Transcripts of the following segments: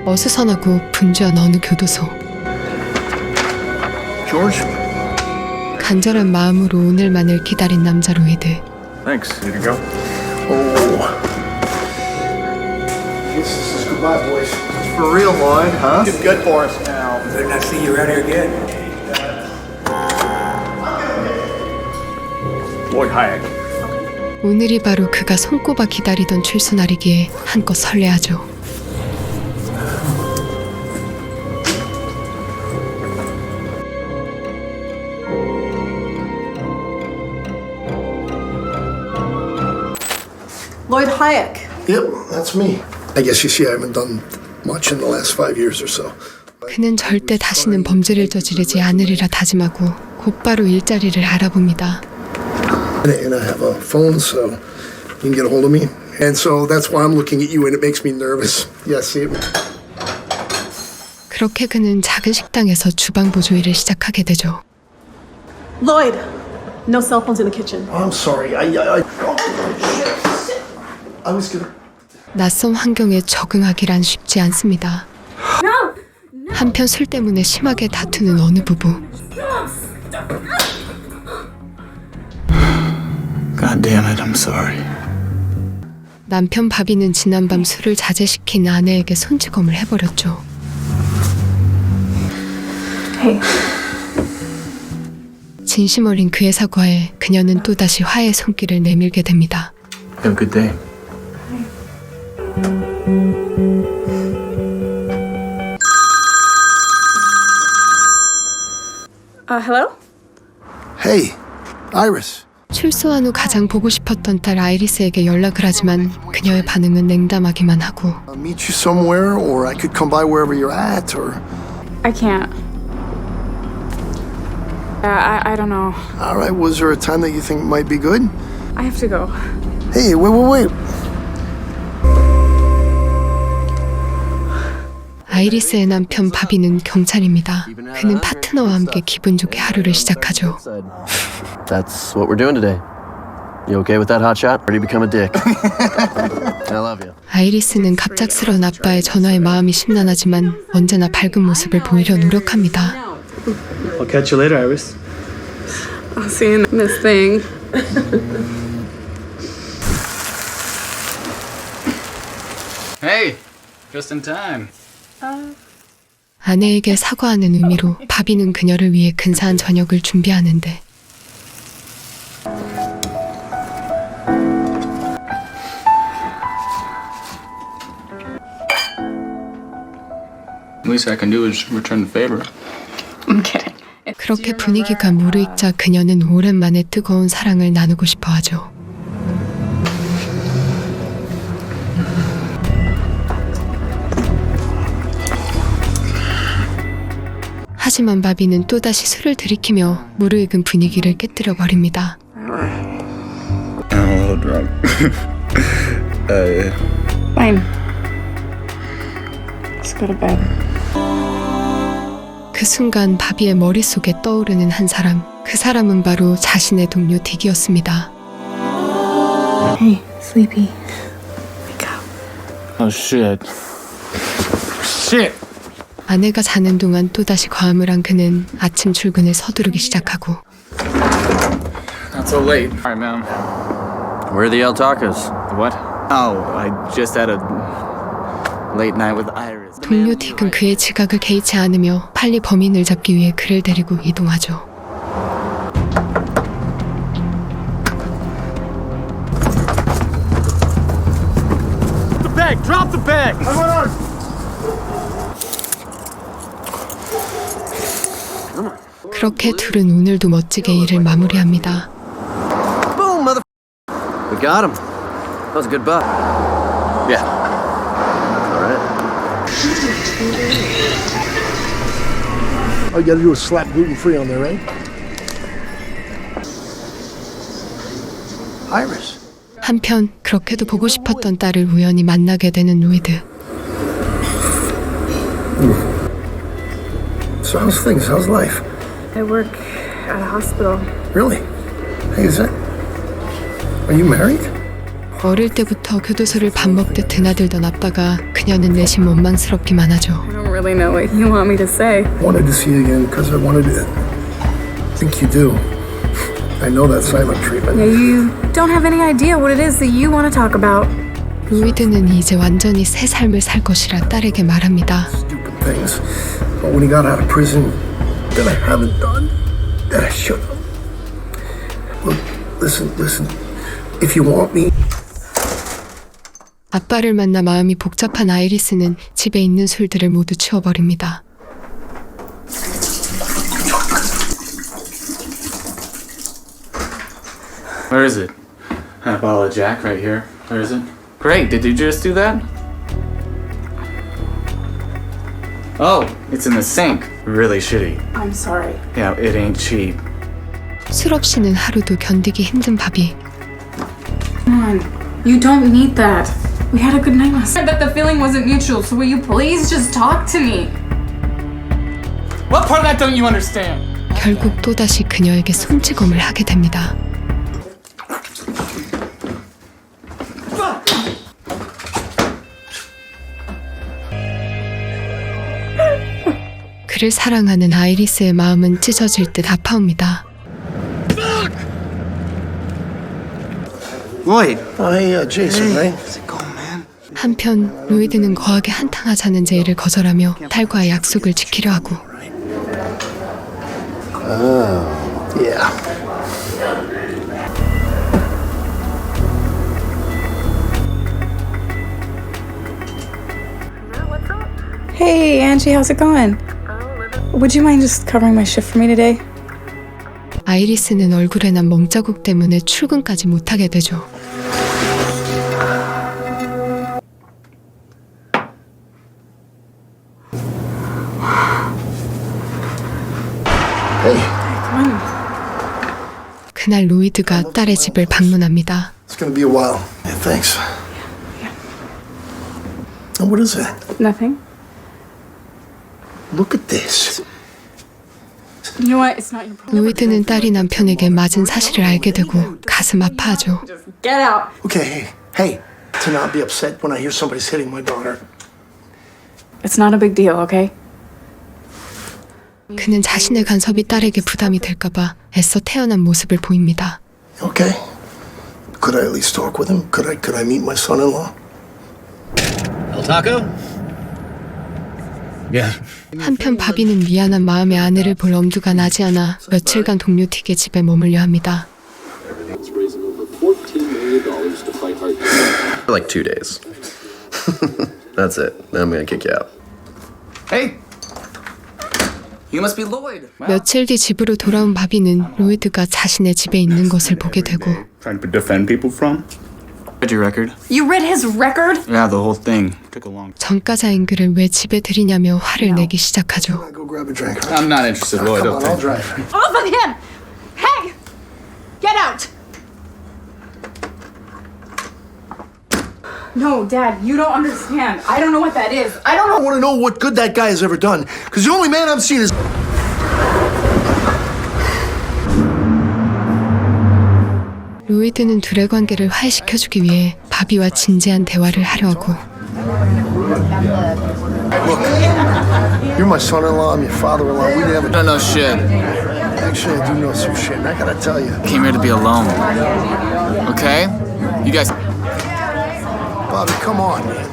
어수선하고 분주한 어느 교도소. George? 간절한 마음으로 오늘만을 기다린 남자 로이드. Thanks. Here you go. Oh. This is goodbye, boys. It's for real, Lloyd, huh? It's good for us now. Better not see you around here again. Lloyd Hayek. 오늘이 바로 그가 손꼽아 기다리던 출소날이기에 한껏 설레하죠. Lloyd Hayek. Yep, that's me. I guess you see I haven't done much in the last 5 years or so. 그는 절대 다시는 범죄를 저지르지 않으리라 다짐하고 곧바로 일자리를 알아봅니다. And I have a phone, so you can get a hold of me. And so that's why I'm looking at you, and it makes me nervous. Yes, see. 그렇게 그는 작은 식당에서 주방 보조 일을 시작하게 되죠. Lloyd, no cell phones in the kitchen. I'm sorry. I was gonna. 낯선 환경에 적응하기란 쉽지 않습니다. 한편 술 때문에 심하게 다투는 어느 부부. God damn it, I'm sorry. 남편 바비는 지난밤 술을 자제시킨 아내에게 손찌검을 해버렸죠. Hey. 진심 어린 그의 사과에 그녀는 또다시 화해의 손길을 내밀게 됩니다. Have a good day. Hello? Hey, Iris. 출소한 후 가장 보고 싶었던 딸 아이리스에게 연락을 하지만 그녀의 반응은 냉담하기만 하고 I'll meet you somewhere, or I could come by wherever you're at, or. I can't. I don't know. All right. Was there a time that you think might be good? I have to go. Hey, wait. 아이리스의 남편 바비는 경찰입니다. 그는 파트너와 함께 기분 좋게 하루를 시작하죠. That's what we're doing today. You okay with that, hotshot? Or do you become a dick? I love you. 아이리스는 갑작스러운 아빠의 전화에 마음이 심란하지만 언제나 밝은 모습을 보이려 노력합니다. I'll catch you later, Iris. I'll see you in this thing. Hey, just in time. 아내에게 사과하는 의미로 바비는 그녀를 위해 근사한 저녁을 준비하는데 Least I can do is return the favor. I'm kidding. 그렇게 분위기가 무르익자 그녀는 오랜만에 뜨거운 사랑을 나누고 싶어 하죠. 하지만 바비는 또다시 술을 들이키며 무르익은 분위기를 깨뜨려 버립니다. I'm a little drunk. Fine. Let's go to bed. 그 순간 바비의 머릿속에 떠오르는 한 사람. 그 사람은 바로 자신의 동료 딕이었습니다. Hey, sleepy. Wake up. Oh shit. Shit. 아내가 자는 동안 또다시 과음을 한 그는 아침 출근을 서두르기 시작하고 Not so late. All right, man. Where are the El Tacos? What? Oh, I just had a late night with Iris. 동료 딕은 그의 지각을 개의치 않으며 빨리 범인을 잡기 위해 그를 데리고 이동하죠. The bag! Drop the bag! 그렇게 둘은 오늘도 멋지게 일을 마무리합니다. Boom, mother. We got him. That was a good buck. Yeah. All right. All you gotta do is slap gluten-free on there, right? Iris. 한편 그렇게도 보고 싶었던 딸을 우연히 만나게 되는 로이드. So how's things? How's life? I work at a hospital. Really? Hey, are you married? 어릴 때부터 교도소를 밥 먹듯 드나들던 아빠가 그녀는 내심 원망스럽기만 하죠. I don't really know what you want me to say. Wanted to see you again because I wanted to. I think you do. I know that silent treatment. Yeah, you don't have any idea what it is that you want to talk about. 로이드는 이제 완전히 새 삶을 살 것이라 딸에게 말합니다. Stupid things. But when he got out of prison, that I haven't done, that I should have. Look, listen. If you want me. 아빠를 만나 마음이 복잡한 아이리스는 집에 있는 술들을 모두 치워버립니다. Where is it? A bottle of Jack right here. Where is it? Great, did you just do that? Oh, it's in the sink. Really shitty. I'm sorry. Yeah, it ain't cheap. 술 없이는 하루도 견디기 힘든 바비. Come on. You don't need that. We had a good night last night. That the feeling wasn't mutual, so will you please just talk to me? What part of that don't you understand? 결국 또다시 그녀에게 손찌검을 하게 됩니다. 그를 사랑하는 아이리스의 마음은 찢어질 듯 아파옵니다. Lloyd. Oh, hey, Jason, right? How's it going, man? 한편 로이드는 거하게 한탕하자는 제의를 거절하며 딸과의 약속을 지키려 하고 Yeah. Hey, Angie, how's it going? Would you mind just covering my shift for me today? 아이리스는 얼굴에 난 멍자국 때문에 출근까지 못하게 되죠. Hey, Come on. 그날 로이드가 딸의 집을 방문합니다. it's gonna be a while. Yeah, thanks. And what is that? Nothing. Look at this. You know what? It's not your problem. 로이드는 딸이 남편에게 맞은 사실을 알게 되고 가슴 아파하죠. Just get out. Okay, hey, to not be upset when I hear somebody's hitting my daughter. It's not a big deal, okay? 그는 자신의 간섭이 딸에게 부담이 될까봐 애써 태어난 모습을 보입니다. Okay. Could I at least talk with him? Could I meet my son-in-law? El Taco? Yeah. 한편 바비는 미안한 마음에 아내를 볼 엄두가 나지 않아 며칠간 동료 틱의 집에 머물려 합니다. For like 2 days. That's it. Then I'm gonna kick you out. Hey! You must be Lloyd. 며칠 뒤 집으로 돌아온 바비는 로이드가 자신의 집에 있는 것을 보게 되고 Trying to defend people from? Read your record? You read his record? Yeah, the whole thing. Took a long time. 전과자인 그를 왜 집에 들이냐며 화를 내기 시작하죠. I'll go grab a drink. I'm not interested, Lloyd. Come on, I'll Okay. drive. Off of him! Hey! Get out! No, Dad, you don't understand. I don't know what that is. I don't I know. want to know what good that guy has ever done. Because the only man I've seen is... 로이드는 둘의 관계를 화해시켜주기 위해 바비와 진지한 대화를 하려 하고 You're my son-in-law, I'm your father-in-law. We never... Don't know shit. Actually, I do know some shit, and I gotta tell you. Came here to be alone. Okay? You guys. Bobby, come on, man.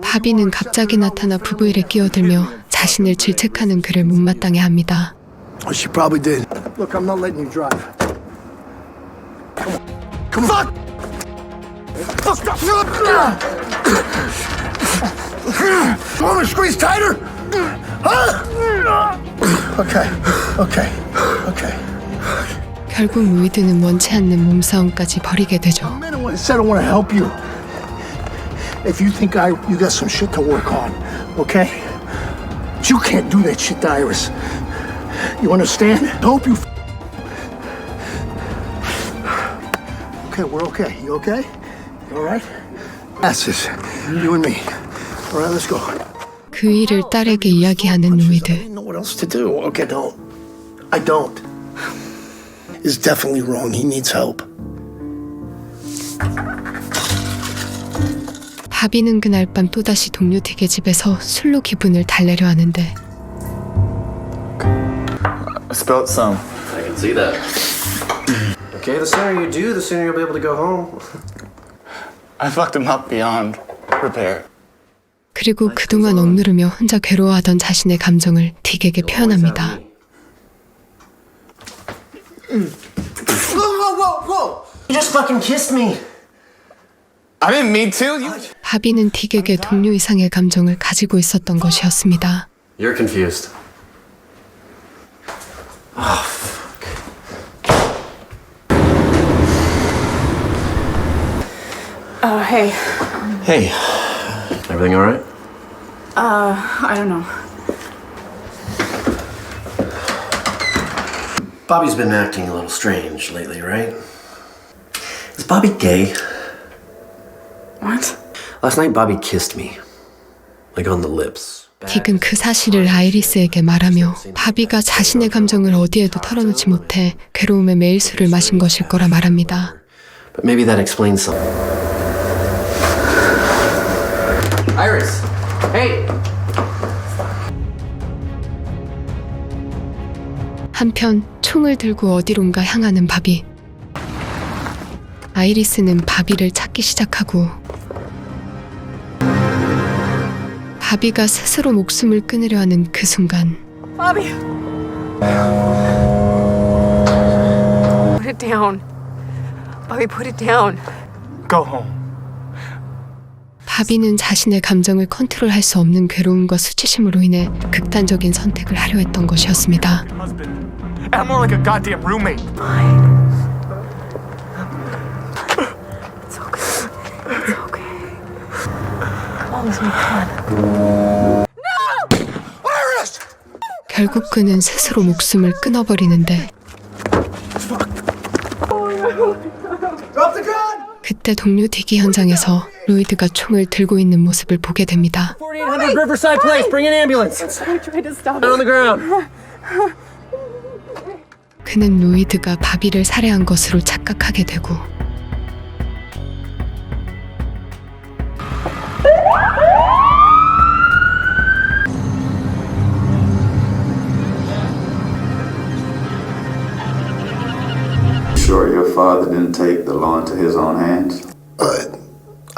바비는 갑자기 나타나 부부 일에 끼어들며 자신을 질책하는 그를 못마땅해 합니다. Oh, she probably did. Look, I'm not letting you drive. Come on. Come on. Fuck! Want me to squeeze tighter? Huh? Okay. 결국 로이드는 원치 않는 몸싸움까지 벌이게 되죠. I said I want to help you. If you think you got some shit to work on, okay? But you can't do that shit to Iris. You understand? I hope you. Okay, we're okay. You okay? You all right? That's it. You and me. All right, let's go. 그 일을 딸에게 이야기하는 I 로이드. didn't know what else to do. Okay, don't. I don't. It's definitely wrong. He needs help. 바비는 그날 밤 또다시 동료 딕의 집에서 술로 기분을 달래려 하는데 I spilled some. I can see that. Okay, the sooner you do, the sooner you'll be able to go home. I fucked him up beyond repair. 그리고 그동안 억누르며 혼자 괴로워하던 자신의 감정을 딕에게 표현합니다. Whoa! You just fucking kissed me. I didn't mean to. You. 바비는 딕에게 동료 이상의 감정을 가지고 있었던 것이었습니다. You're confused. Hey. Hey. Everything all right? I don't know. Bobby's been acting a little strange lately, right? Is Bobby gay? What? Last night Bobby kissed me. Like on the lips. 딕은 그 사실을 아이리스에게 말하며 바비가 자신의 감정을 어디에도 털어놓지 못해 괴로움에 매일 술을 마신 것일 거라 말합니다. But maybe that explains something. Iris! Hey! 한편 총을 들고 어디론가 향하는 바비. 아이리스는 바비를 찾기 시작하고 바비가 스스로 목숨을 끊으려 하는 그 순간 Bobby! Put it down. Bobby, put it down. Go home. 바비는 자신의 감정을 컨트롤할 수 없는 괴로움과 수치심으로 인해 극단적인 선택을 하려 했던 것이었습니다. Husband. I'm more like a goddamn roommate. It's okay. It's okay. As long as we can. Iris! 결국 그는 스스로 목숨을 끊어버리는데 Drop the gun! 그때 동료 딕이 현장에서 로이드가 총을 들고 있는 모습을 보게 됩니다. 4800 Riverside Place, bring an ambulance! I tried to stop On the ground! 그는 로이드가 바비를 살해한 것으로 착각하게 되고 Sure your father didn't take the law into his own hands?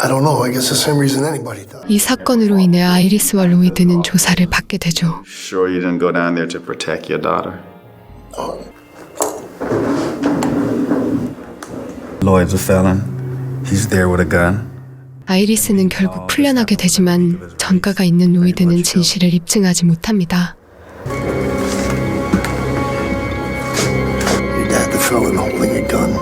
I don't know. I guess the same reason anybody does. 이 사건으로 인해 아이리스와 로이드는 조사를 받게 되죠. Sure you didn't go down there to protect your daughter? Lloyd's a felon. He's there with a gun. 아이리스는 결국 풀려나게 되지만 전과가 있는 로이드는 진실을 입증하지 못합니다. Your dad, the felon holding a gun.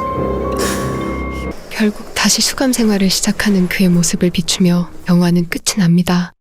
결국 다시 수감 생활을 시작하는 그의 모습을 비추며 영화는 끝이 납니다.